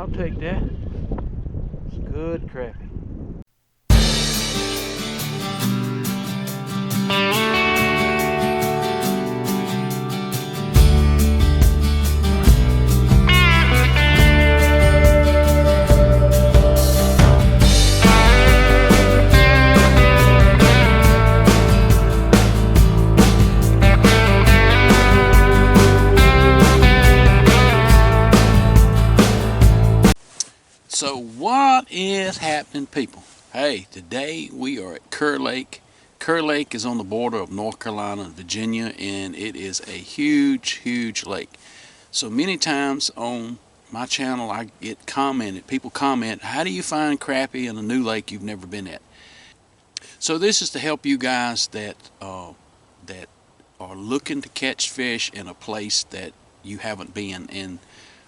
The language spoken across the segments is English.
I'll take that. It's good crappie. So what is happening, people? Hey, today we are at Kerr Lake. Kerr Lake is on the border of North Carolina and Virginia, and it is a huge lake. So many times on my channel I get commented, people comment, how do you find crappie in a new lake you've never been at? So this is to help you guys that are looking to catch fish in a place that you haven't been. And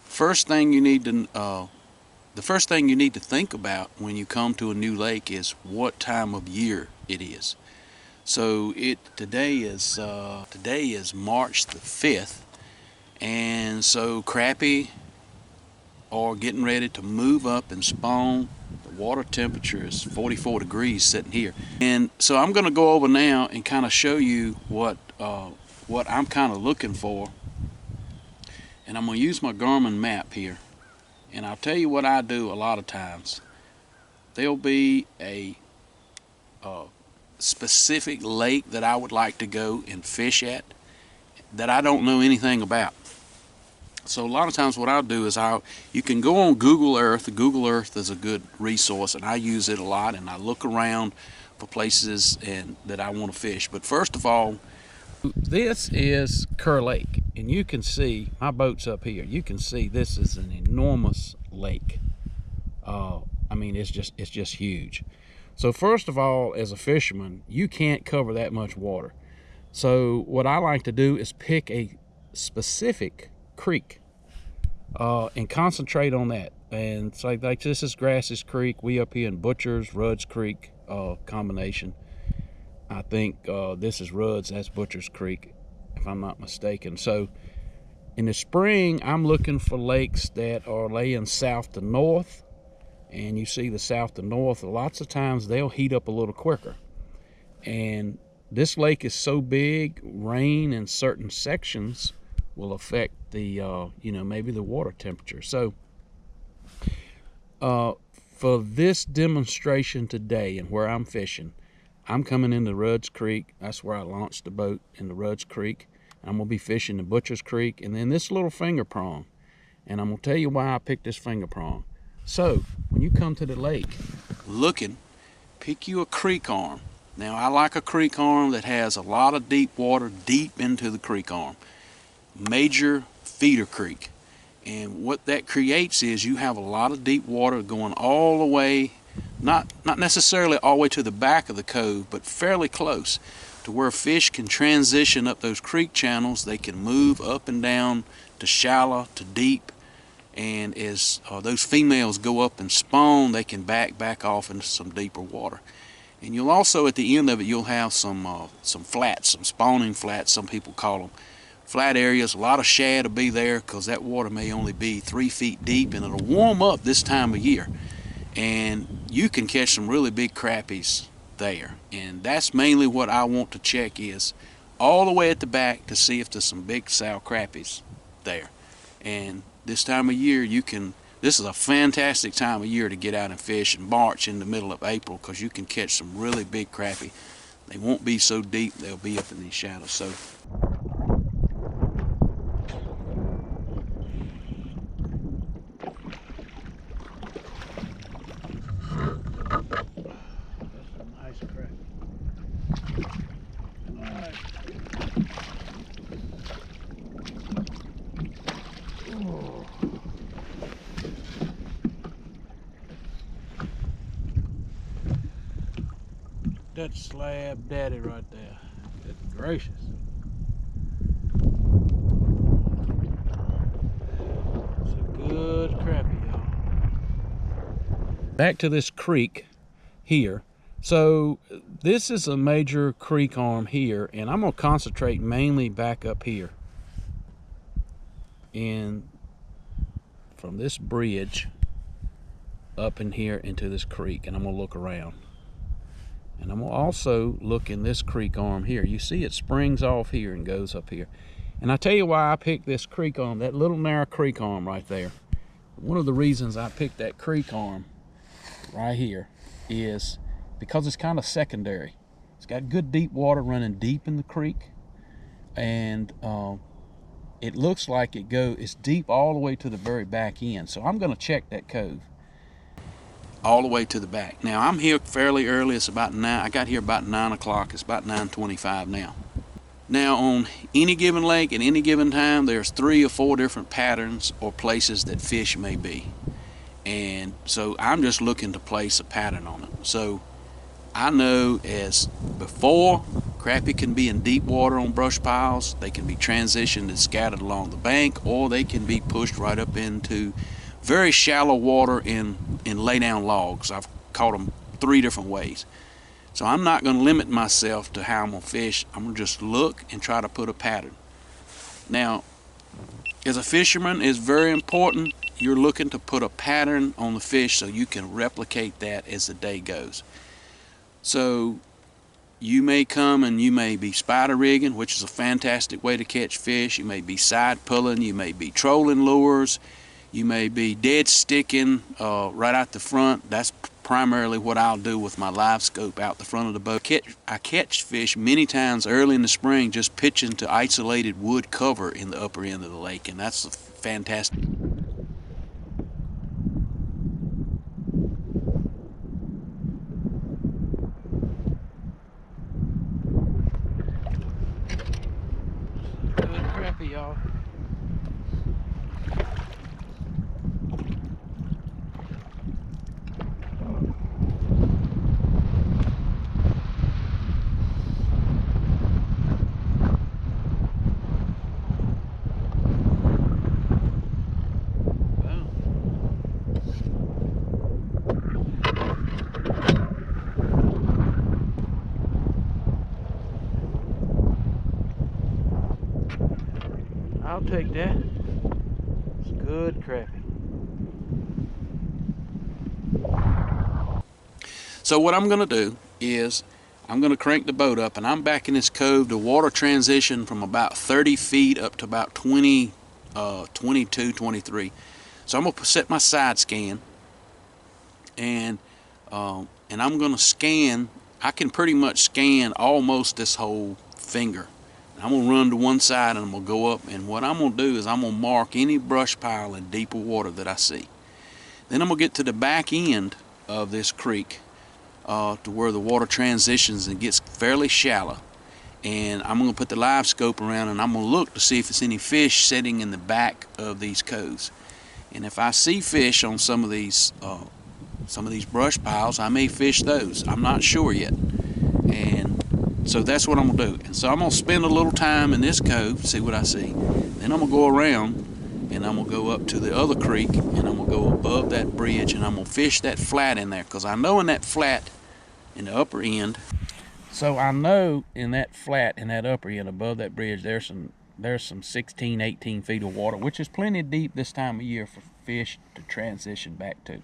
the first thing you need to think about when you come to a new lake is what time of year it is. So today is March the 5th, and so crappie are getting ready to move up and spawn. The water temperature is 44 degrees sitting here, and so I'm going to go over now and kind of show you what I'm kind of looking for. And I'm going to use my Garmin map here. And I'll tell you what I do a lot of times. There'll be a specific lake that I would like to go and fish at that I don't know anything about. So a lot of times what I'll do is you can go on Google Earth. Google Earth is a good resource, and I use it a lot, and I look around for places that I want to fish. But first of all, this is Kerr Lake, and you can see my boat's up here. You can see this is an enormous lake. I mean, it's just huge. So first of all, as a fisherman, you can't cover that much water. So what I like to do is pick a specific creek and concentrate on that. And so like this is Grasses Creek. We up here in Butcher's, Rudd's Creek combination. I think this is Rudd's, that's Butcher's Creek, if I'm not mistaken. So in the spring, I'm looking for lakes that are laying south to north. And you see the south to north, lots of times they'll heat up a little quicker. And this lake is so big, rain in certain sections will affect the, maybe the water temperature. So for this demonstration today and where I'm fishing, I'm coming into Rudd's Creek. That's where I launched the boat, in the Rudd's Creek. I'm going to be fishing the Butcher's Creek and then this little finger prong. And I'm going to tell you why I picked this finger prong. So when you come to the lake looking, pick you a creek arm. Now I like a creek arm that has a lot of deep water deep into the creek arm. Major feeder creek. And what that creates is you have a lot of deep water going all the way, not necessarily all the way to the back of the cove, but fairly close to where fish can transition up those creek channels. They can move up and down to shallow to deep, and as those females go up and spawn, they can back off into some deeper water. And you'll also, at the end of it, you'll have some flats, some spawning flats, some people call them. Flat areas, a lot of shad will be there because that water may only be 3 feet deep, and it'll warm up this time of year. And you can catch some really big crappies there. And that's mainly what I want to check, is all the way at the back to see if there's some big sow crappies there. And this time of year, this is a fantastic time of year to get out and fish in March, in the middle of April, because you can catch some really big crappie. They won't be so deep, they'll be up in these shadows. So Nice crappie. All right. Oh. That slab daddy right there. Good gracious. It's a good crappie, y'all. Back to this creek here. So this is a major creek arm here, and I'm going to concentrate mainly back up here. And from this bridge, up in here into this creek, and I'm gonna look around. And I'm gonna also look in this creek arm here. You see it springs off here and goes up here. And I tell you why I picked this creek arm, that little narrow creek arm right there. One of the reasons I picked that creek arm right here is because it's kind of secondary. It's got good deep water running deep in the creek, and it looks like it's deep all the way to the very back end. So I'm gonna check that cove all the way to the back. Now I'm here fairly early. It's about 9. I got here about 9 o'clock. It's about 9:25 now. Now on any given lake at any given time, there's 3 or 4 different patterns or places that fish may be. And so I'm just looking to place a pattern on it. So I know as before, crappie can be in deep water on brush piles. They can be transitioned and scattered along the bank, or they can be pushed right up into very shallow water in lay down logs. I've caught them 3 different ways. So I'm not going to limit myself to how I'm going to fish. I'm going to just look and try to put a pattern. Now, as a fisherman, it's very important you're looking to put a pattern on the fish so you can replicate that as the day goes. So you may come and you may be spider rigging, which is a fantastic way to catch fish. You may be side pulling, you may be trolling lures, you may be dead sticking right out the front. That's primarily what I'll do with my live scope out the front of the boat. I catch fish many times early in the spring just pitching to isolated wood cover in the upper end of the lake, and that's fantastic. Good crappie, y'all. I'll take that. It's good crappie. So what I'm going to do is I'm going to crank the boat up, and I'm back in this cove. The water transition from about 30 feet up to about 22, 23. So I'm going to set my side scan, and I'm going to scan. I can pretty much scan almost this whole finger. I'm going to run to one side and I'm going to go up, and what I'm going to do is I'm going to mark any brush pile in deeper water that I see. Then I'm going to get to the back end of this creek to where the water transitions and gets fairly shallow, and I'm going to put the live scope around, and I'm going to look to see if there's any fish sitting in the back of these coves. And if I see fish on some of these brush piles, I may fish those. I'm not sure yet. And so that's what I'm going to do. And so I'm going to spend a little time in this cove, see what I see. Then I'm going to go around and I'm going to go up to the other creek, and I'm going to go above that bridge, and I'm going to fish that flat in there, because I know in that flat in the upper end. So I know in that flat in that upper end above that bridge there's some 16, 18 feet of water, which is plenty deep this time of year for fish to transition back to.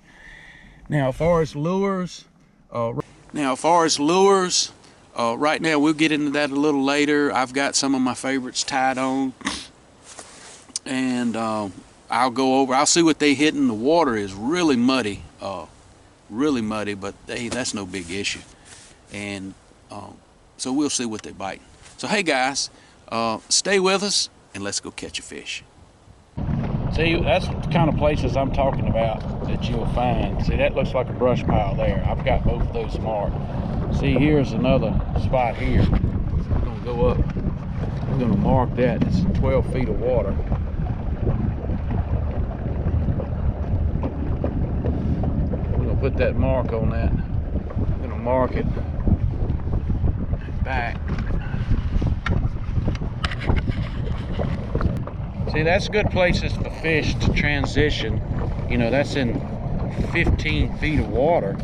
Now, as far as lures, right now, we'll get into that a little later. I've got some of my favorites tied on, and I'll see what they hitting. The water is really muddy, but hey, that's no big issue. And so we'll see what they bite. So hey guys, stay with us and let's go catch a fish. See, that's the kind of places I'm talking about that you'll find. See, that looks like a brush pile there. I've got both of those marked. See, here's another spot here. I'm going to go up. I'm going to mark that. It's 12 feet of water. I'm going to put that mark on that. I'm going to mark it back. See, that's good places for fish to transition. You know, that's in 15 feet of water.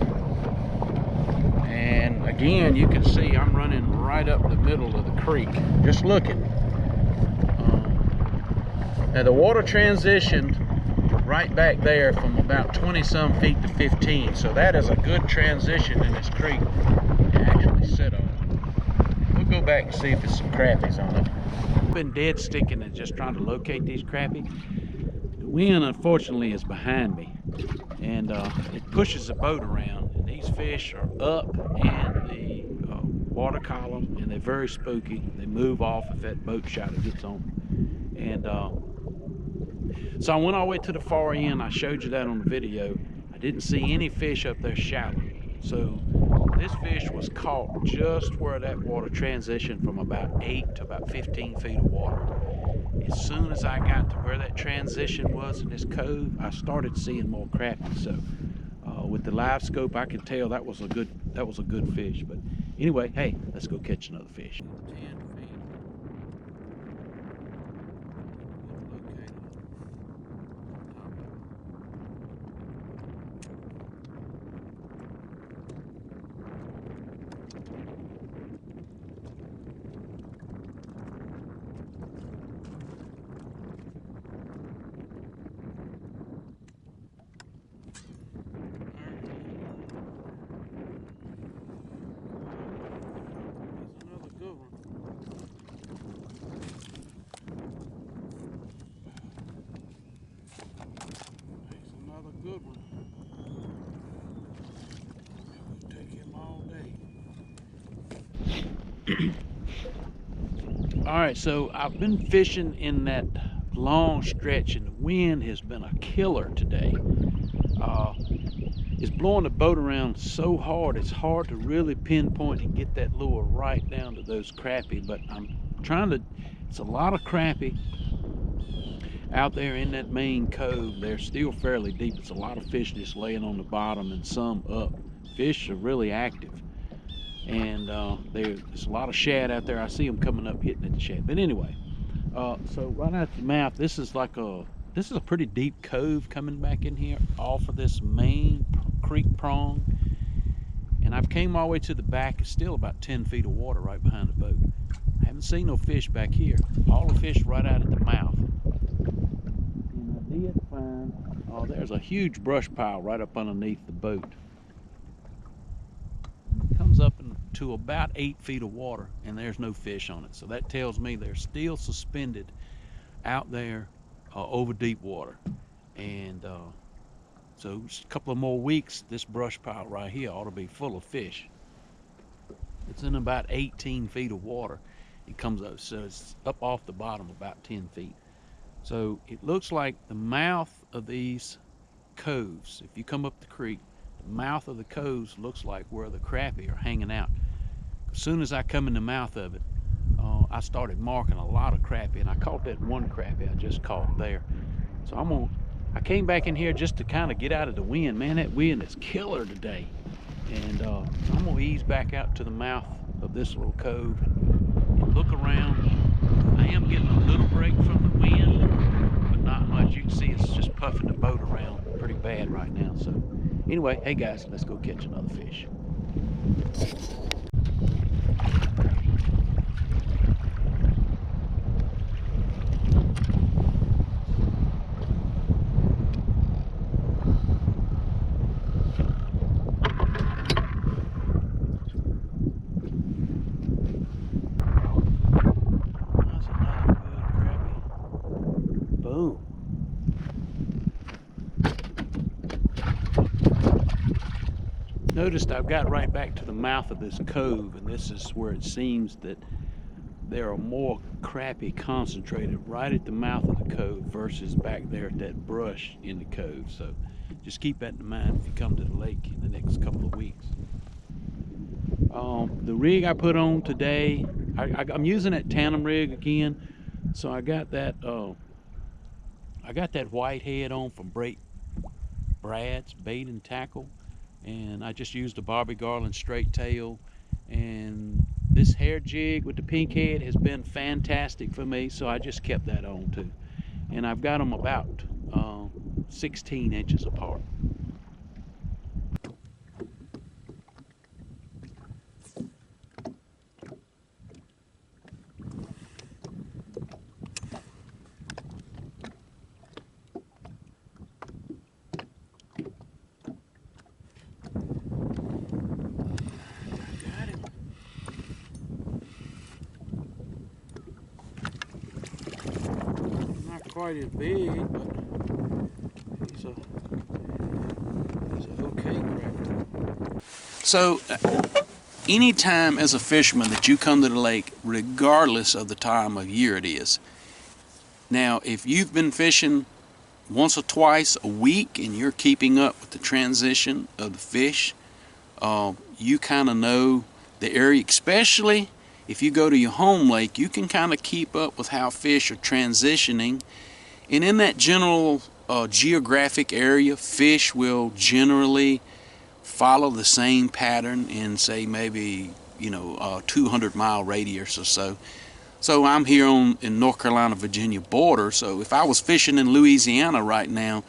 And again, you can see I'm running right up the middle of the creek, just looking. Now the water transitioned right back there from about 20 some feet to 15. So that is a good transition in this creek to actually sit on. We'll go back and see if there's some crappies on it. I've been dead sticking and just trying to locate these crappie. The wind, unfortunately, is behind me, and it pushes the boat around, and these fish are up in the water column, and they're very spooky. They move off if that boat shadow gets on them. And so I went all the way to the far end. I showed you that on the video. I didn't see any fish up there shallow. So this fish was caught just where that water transitioned from about 8 to about 15 feet of water. As soon as I got to where that transition was in this cove, I started seeing more crappie. So with the live scope, I could tell that was a good fish. But anyway, hey, let's go catch another fish. 10 feet. Good one. It'll take him all day. All right, so I've been fishing in that long stretch, and the wind has been a killer today. It's blowing the boat around so hard, it's hard to really pinpoint and get that lure right down to those crappie, but I'm trying to, it's a lot of crappie out there in that main cove. They're still fairly deep. It's a lot of fish just laying on the bottom and some up. Fish are really active, and there's a lot of shad out there. I see them coming up hitting at the shad. But anyway, so right at the mouth, this is a pretty deep cove coming back in here off of this main creek prong, and I've came all the way to the back. It's still about 10 feet of water right behind the boat. I haven't seen no fish back here. All the fish right out at the mouth. Did find, oh, there's a huge brush pile right up underneath the boat. It comes up to about 8 feet of water, and there's no fish on it. So that tells me they're still suspended out there over deep water. And so just a couple of more weeks, this brush pile right here ought to be full of fish. It's in about 18 feet of water. It comes up, so it's up off the bottom about 10 feet. So it looks like the mouth of these coves, if you come up the creek, the mouth of the coves looks like where the crappie are hanging out. As soon as I come in the mouth of it, I started marking a lot of crappie, and I caught that one crappie I just caught there. So I came back in here just to kind of get out of the wind. Man, that wind is killer today. And so I'm gonna ease back out to the mouth of this little cove and look around. I am getting a little break from the wind, but not much. You can see it's just puffing the boat around pretty bad right now. So anyway, hey guys, let's go catch another fish. Noticed I've got right back to the mouth of this cove, and this is where it seems that there are more crappie concentrated right at the mouth of the cove versus back there at that brush in the cove. So just keep that in mind if you come to the lake in the next couple of weeks. The rig I put on today, I'm using that tandem rig again. So I got that white head on from Brad's Bait and Tackle, and I just used a Bobby Garland straight tail, and this hair jig with the pink head has been fantastic for me, so I just kept that on too. And I've got them about 16 inches apart. quite as big, but he's a okay crappie. So, anytime as a fisherman that you come to the lake, regardless of the time of year it is. Now, if you've been fishing once or twice a week and you're keeping up with the transition of the fish, you kind of know the area. Especially if you go to your home lake, you can kind of keep up with how fish are transitioning. And in that general geographic area, fish will generally follow the same pattern in, say, maybe 200-mile radius or so. So I'm here in North Carolina, Virginia border. So if I was fishing in Louisiana right now,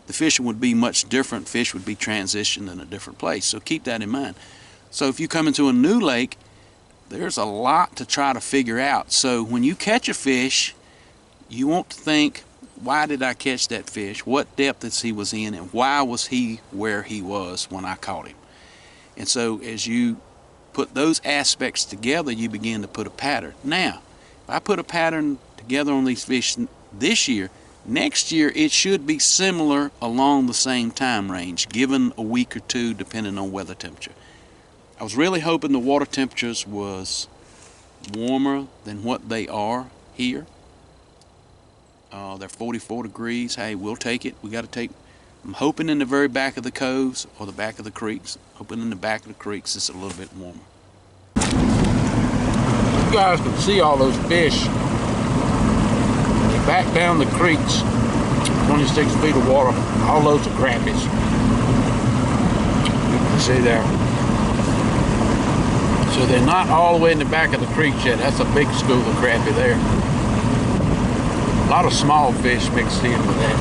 the fishing would be much different. Fish would be transitioned in a different place. So keep that in mind. So if you come into a new lake, there's a lot to try to figure out. So when you catch a fish, you want to think, why did I catch that fish? What depth is he was in, and why was he where he was when I caught him? And so as you put those aspects together, you begin to put a pattern. Now, if I put a pattern together on these fish this year, next year it should be similar along the same time range, given a week or two depending on weather temperature. I was really hoping the water temperatures was warmer than what they are here. They're 44 degrees. Hey, we'll take it. We got to take. I'm hoping in the very back of the coves or the back of the creeks. Hoping in the back of the creeks it's a little bit warmer. You guys can see all those fish. They back down the creeks, 26 feet of water. All those are crappies. You can see there. So they're not all the way in the back of the creek yet. That's a big school of crappie there. A lot of small fish mixed in with that.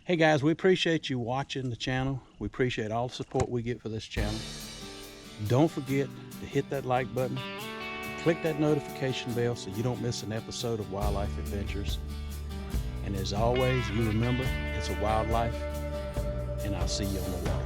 Hey guys, we appreciate you watching the channel. We appreciate all the support we get for this channel. Don't forget to hit that like button, click that notification bell so you don't miss an episode of Wildlife Adventures. And as always, you remember, it's a wildlife, and I'll see you on the water.